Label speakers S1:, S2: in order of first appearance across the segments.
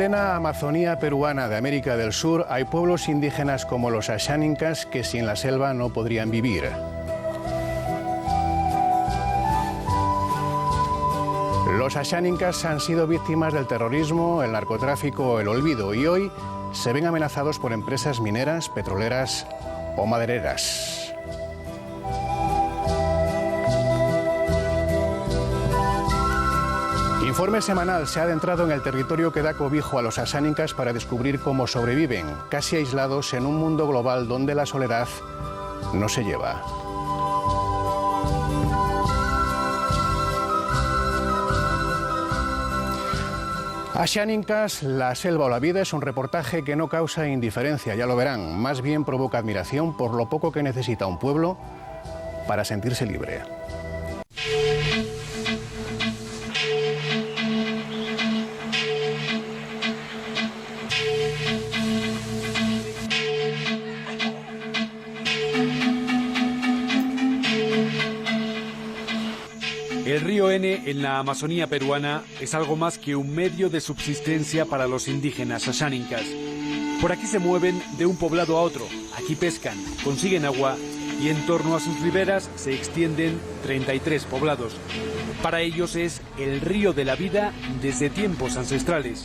S1: plena Amazonía peruana de América del Sur hay pueblos indígenas como los Ashaninkas que sin la selva no podrían vivir. Los Ashaninkas han sido víctimas del terrorismo, el narcotráfico o el olvido y hoy se ven amenazados por empresas mineras, petroleras o madereras. Informe Semanal se ha adentrado en el territorio que da cobijo a los Ashaninkas para descubrir cómo sobreviven, casi aislados en un mundo global donde la soledad no se lleva. Ashaninkas, la selva o la vida es un reportaje que no causa indiferencia, ya lo verán, más bien provoca admiración por lo poco que necesita un pueblo para sentirse libre.
S2: El río N en la Amazonía peruana es algo más que un medio de subsistencia para los indígenas Ashaninkas. Por aquí se mueven de un poblado a otro, aquí pescan, consiguen agua y en torno a sus riberas se extienden 33 poblados. Para ellos es el río de la vida desde tiempos ancestrales.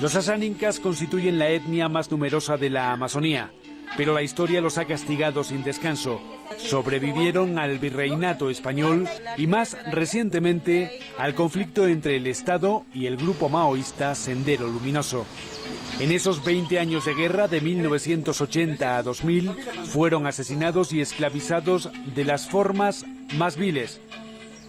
S2: Los Ashaninkas constituyen la etnia más numerosa de la Amazonía, pero la historia los ha castigado sin descanso. Sobrevivieron al virreinato español y más recientemente al conflicto entre el Estado y el grupo maoísta Sendero Luminoso. En esos 20 años de guerra, de 1980 a 2000, fueron asesinados y esclavizados de las formas más viles.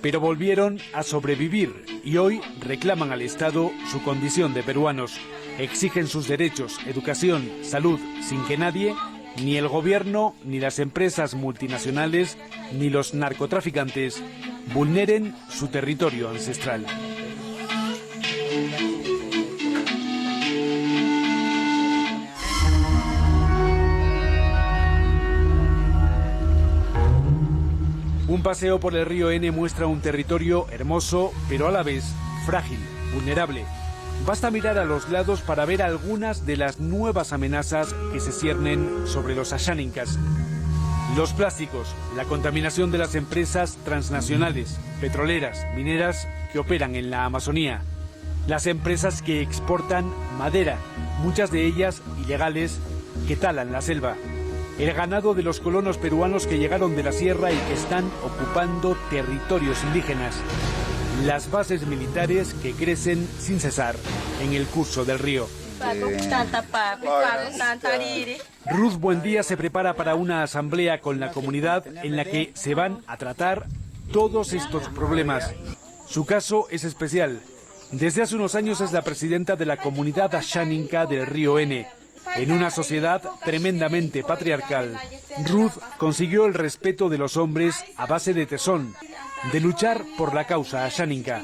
S2: Pero volvieron a sobrevivir y hoy reclaman al Estado su condición de peruanos. Exigen sus derechos, educación, salud, sin que nadie, ni el gobierno, ni las empresas multinacionales, ni los narcotraficantes, vulneren su territorio ancestral. Un paseo por el río N muestra un territorio hermoso, pero a la vez frágil, vulnerable. Basta mirar a los lados para ver algunas de las nuevas amenazas que se ciernen sobre los Ashaninkas. Los plásticos, la contaminación de las empresas transnacionales, petroleras, mineras que operan en la Amazonía. Las empresas que exportan madera, muchas de ellas ilegales, que talan la selva. El ganado de los colonos peruanos que llegaron de la sierra y que están ocupando territorios indígenas. Las bases militares que crecen sin cesar en el curso del río. Ruth Buendía se prepara para una asamblea con la comunidad en la que se van a tratar todos estos problemas. Su caso es especial. Desde hace unos años es la presidenta de la comunidad Ashaninka del río N. En una sociedad tremendamente patriarcal, Ruth consiguió el respeto de los hombres a base de tesón, de luchar por la causa Ashaninka.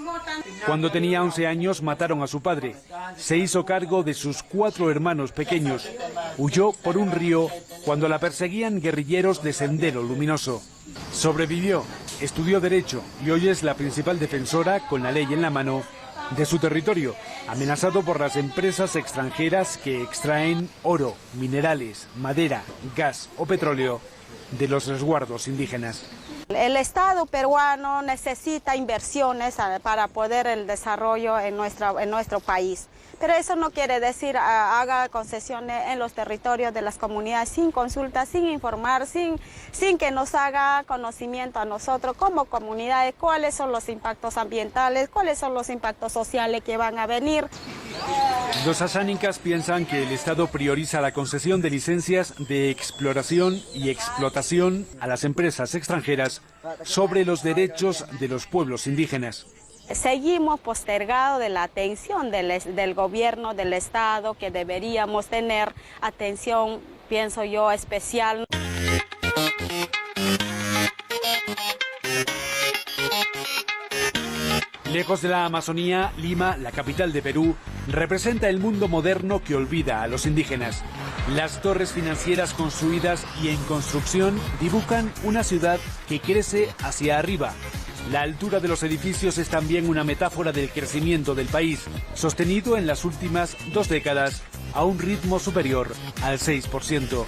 S2: Cuando tenía 11 años mataron a su padre. Se hizo cargo de sus 4 hermanos pequeños. Huyó por un río cuando la perseguían guerrilleros de Sendero Luminoso. Sobrevivió, estudió Derecho y hoy es la principal defensora, con la ley en la mano, de su territorio, amenazado por las empresas extranjeras que extraen oro, minerales, madera, gas o petróleo de los resguardos indígenas.
S3: El Estado peruano necesita inversiones para poder el desarrollo en nuestro país. Pero eso no quiere decir haga concesiones en los territorios de las comunidades sin consulta, sin informar, sin que nos haga conocimiento a nosotros como comunidades cuáles son los impactos ambientales, cuáles son los impactos sociales que van a venir.
S2: Los Ashaninkas piensan que el Estado prioriza la concesión de licencias de exploración y explotación a las empresas extranjeras sobre los derechos de los pueblos indígenas.
S3: Seguimos postergados de la atención del gobierno, del Estado, que deberíamos tener atención, pienso yo, especial.
S2: Lejos de la Amazonía, Lima, la capital de Perú, representa el mundo moderno que olvida a los indígenas. Las torres financieras construidas y en construcción dibujan una ciudad que crece hacia arriba, La altura de los edificios es también una metáfora del crecimiento del país, sostenido en las últimas 2 décadas a un ritmo superior al 6%.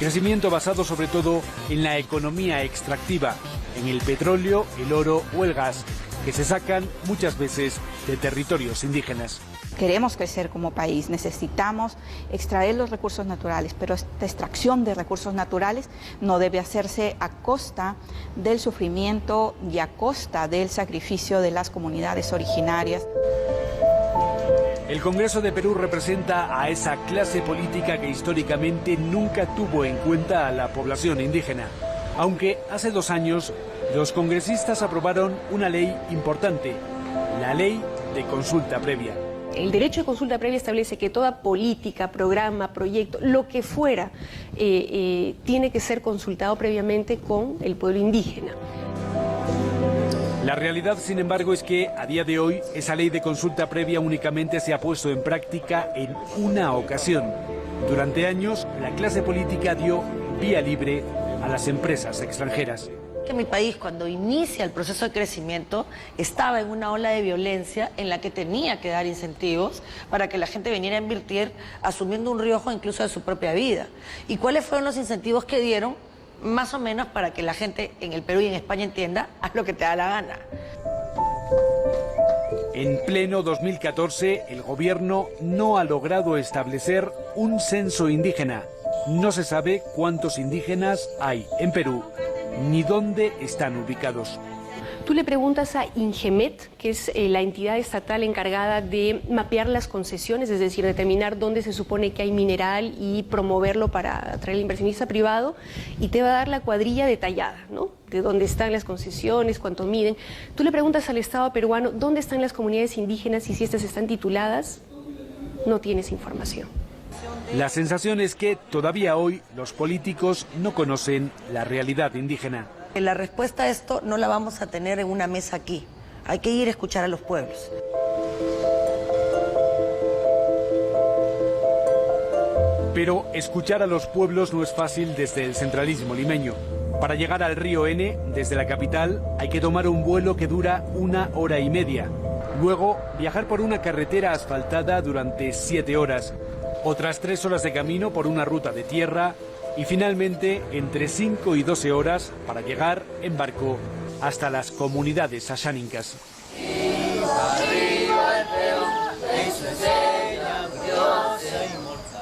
S2: Crecimiento basado sobre todo en la economía extractiva, en el petróleo, el oro o el gas, que se sacan muchas veces de territorios indígenas.
S4: Queremos crecer como país, necesitamos extraer los recursos naturales, pero esta extracción de recursos naturales no debe hacerse a costa del sufrimiento y a costa del sacrificio de las comunidades originarias.
S2: El Congreso de Perú representa a esa clase política que históricamente nunca tuvo en cuenta a la población indígena, aunque hace 2 años los congresistas aprobaron una ley importante, la Ley de Consulta Previa.
S5: El derecho de consulta previa establece que toda política, programa, proyecto, lo que fuera, tiene que ser consultado previamente con el pueblo indígena.
S2: La realidad, sin embargo, es que a día de hoy esa ley de consulta previa únicamente se ha puesto en práctica en una ocasión. Durante años, la clase política dio vía libre a las empresas extranjeras.
S6: Que mi país, cuando inicia el proceso de crecimiento, estaba en una ola de violencia en la que tenía que dar incentivos para que la gente viniera a invertir asumiendo un riesgo incluso de su propia vida. ¿Y cuáles fueron los incentivos que dieron? Más o menos para que la gente en el Perú y en España entienda, haz lo que te da la gana.
S2: En pleno 2014, el gobierno no ha logrado establecer un censo indígena. No se sabe cuántos indígenas hay en Perú, ni dónde están ubicados.
S5: Tú le preguntas a Ingemet, que es la entidad estatal encargada de mapear las concesiones, es decir, determinar dónde se supone que hay mineral y promoverlo para atraer al inversionista privado, y te va a dar la cuadrilla detallada, ¿no? De dónde están las concesiones, cuánto miden. Tú le preguntas al Estado peruano dónde están las comunidades indígenas y si estas están tituladas, no tienes información.
S2: La sensación es que todavía hoy los políticos no conocen la realidad indígena.
S6: La respuesta a esto no la vamos a tener en una mesa aquí. Hay que ir a escuchar a los pueblos.
S2: Pero escuchar a los pueblos no es fácil desde el centralismo limeño. Para llegar al río N, desde la capital, hay que tomar un vuelo que dura 1 hora y media. Luego, viajar por una carretera asfaltada durante 7 horas. Otras 3 horas de camino por una ruta de tierra y finalmente entre 5 y 12 horas para llegar en barco hasta las comunidades asháninkas.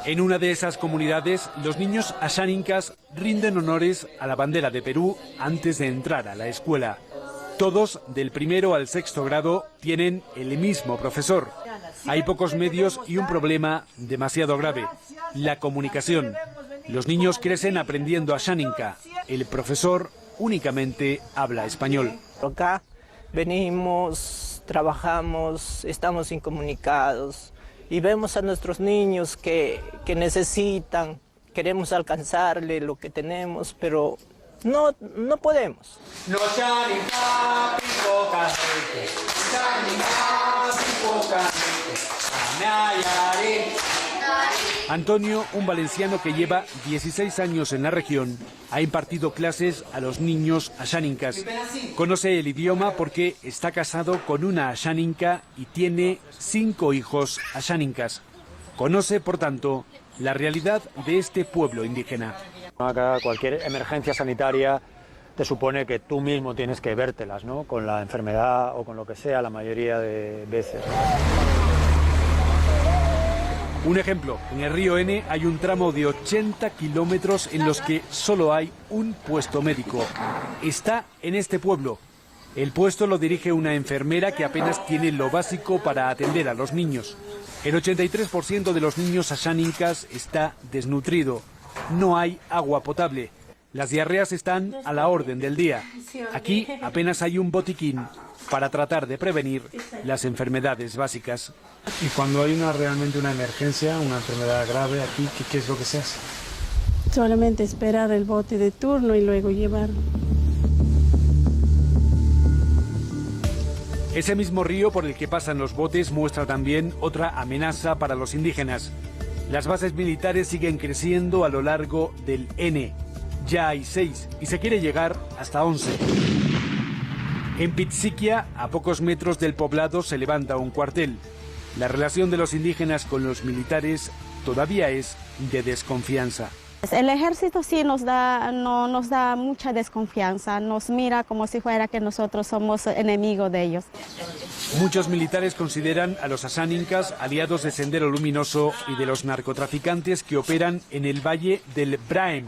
S2: En una de esas comunidades, los niños asháninkas rinden honores a la bandera de Perú antes de entrar a la escuela. Todos, del 1º al 6º grado, tienen el mismo profesor. Hay pocos medios y un problema demasiado grave: la comunicación. Los niños crecen aprendiendo asháninka. El profesor únicamente habla español.
S7: Acá venimos, trabajamos, estamos incomunicados y vemos a nuestros niños que necesitan, queremos alcanzarle lo que tenemos, pero no podemos.
S2: Antonio, un valenciano que lleva 16 años en la región, ha impartido clases a los niños asháninkas. Conoce el idioma porque está casado con una asháninka y tiene 5 hijos asháninkas. Conoce, por tanto, la realidad de este pueblo indígena.
S8: Acá cualquier emergencia sanitaria te supone que tú mismo tienes que vértelas, ¿no? Con la enfermedad o con lo que sea, la mayoría de veces.
S2: Un ejemplo, en el río N hay un tramo de 80 kilómetros en los que solo hay un puesto médico. Está en este pueblo. El puesto lo dirige una enfermera que apenas tiene lo básico para atender a los niños. El 83% de los niños asháninkas está desnutrido. No hay agua potable. Las diarreas están a la orden del día. Aquí apenas hay un botiquín para tratar de prevenir las enfermedades básicas.
S9: Y cuando hay realmente una emergencia, una enfermedad grave aquí, ¿qué es lo que se hace?
S10: Solamente esperar el bote de turno y luego llevarlo.
S2: Ese mismo río por el que pasan los botes muestra también otra amenaza para los indígenas. Las bases militares siguen creciendo a lo largo del N. Ya hay 6 y se quiere llegar hasta 11. En Pitziquia, a pocos metros del poblado, se levanta un cuartel. La relación de los indígenas con los militares todavía es de desconfianza.
S3: El ejército sí nos da mucha desconfianza, nos mira como si fuera que nosotros somos enemigos de ellos.
S2: Muchos militares consideran a los asánincas aliados de Sendero Luminoso y de los narcotraficantes que operan en el valle del Braem,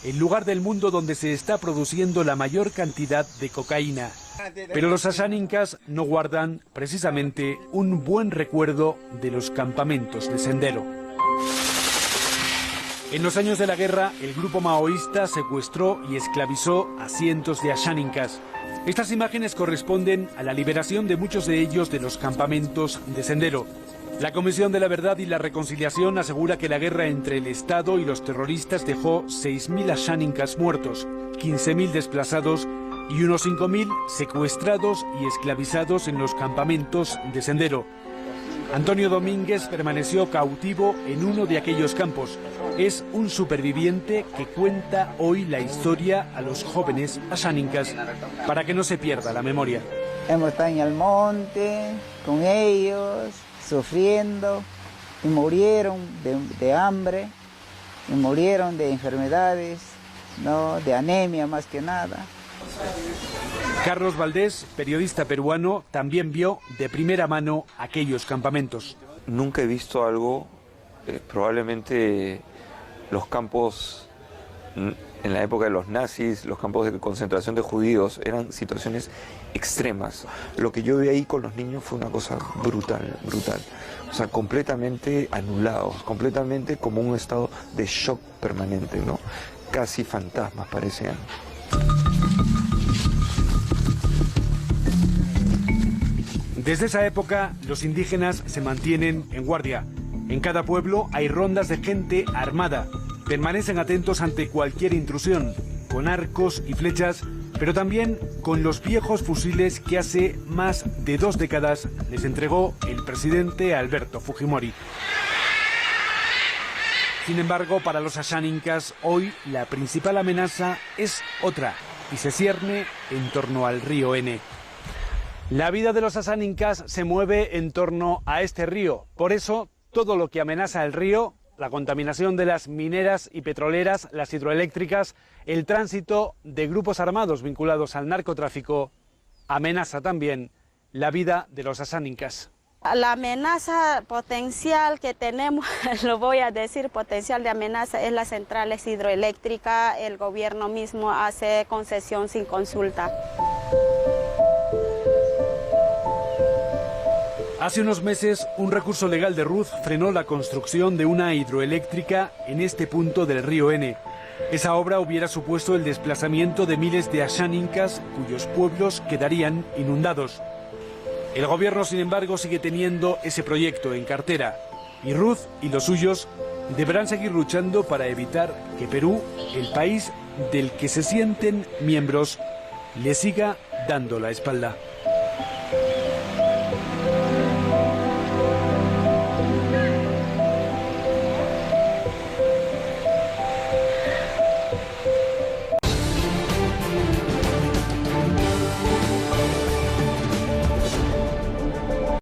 S2: el lugar del mundo donde se está produciendo la mayor cantidad de cocaína. Pero los asánincas no guardan precisamente un buen recuerdo de los campamentos de Sendero. En los años de la guerra, el grupo maoísta secuestró y esclavizó a cientos de asánincas. Estas imágenes corresponden a la liberación de muchos de ellos de los campamentos de Sendero. La Comisión de la Verdad y la Reconciliación asegura que la guerra entre el Estado y los terroristas dejó 6.000 asánincas muertos, 15.000 desplazados y unos 5.000 secuestrados y esclavizados en los campamentos de Sendero. Antonio Domínguez permaneció cautivo en uno de aquellos campos. Es un superviviente que cuenta hoy la historia a los jóvenes asánincas para que no se pierda la memoria.
S11: Hemos estado en el monte con ellos, sufriendo, y murieron de hambre, y murieron de enfermedades, ¿no? De anemia más que nada.
S2: Carlos Valdés, periodista peruano, también vio de primera mano aquellos campamentos.
S12: Nunca he visto algo, probablemente los campos en la época de los nazis, los campos de concentración de judíos, eran situaciones extremas. Lo que yo vi ahí con los niños fue una cosa brutal, brutal. O sea, completamente anulados, completamente como un estado de shock permanente, ¿no? Casi fantasmas parecían.
S2: Desde esa época, los indígenas se mantienen en guardia. En cada pueblo hay rondas de gente armada. Permanecen atentos ante cualquier intrusión, con arcos y flechas, pero también con los viejos fusiles que hace más de 2 décadas les entregó el presidente Alberto Fujimori. Sin embargo, para los asánincas, hoy la principal amenaza es otra y se cierne en torno al río N. La vida de los asánincas se mueve en torno a este río. Por eso, todo lo que amenaza el río, la contaminación de las mineras y petroleras, las hidroeléctricas, el tránsito de grupos armados vinculados al narcotráfico, amenaza también la vida de los asánincas.
S3: La amenaza potencial que tenemos, lo voy a decir, potencial de amenaza es las centrales hidroeléctricas. El gobierno mismo hace concesión sin consulta.
S2: Hace unos meses, un recurso legal de Ruz frenó la construcción de una hidroeléctrica en este punto del río N. Esa obra hubiera supuesto el desplazamiento de miles de asánincas cuyos pueblos quedarían inundados. El gobierno, sin embargo, sigue teniendo ese proyecto en cartera y Ruz y los suyos deberán seguir luchando para evitar que Perú, el país del que se sienten miembros, le siga dando la espalda.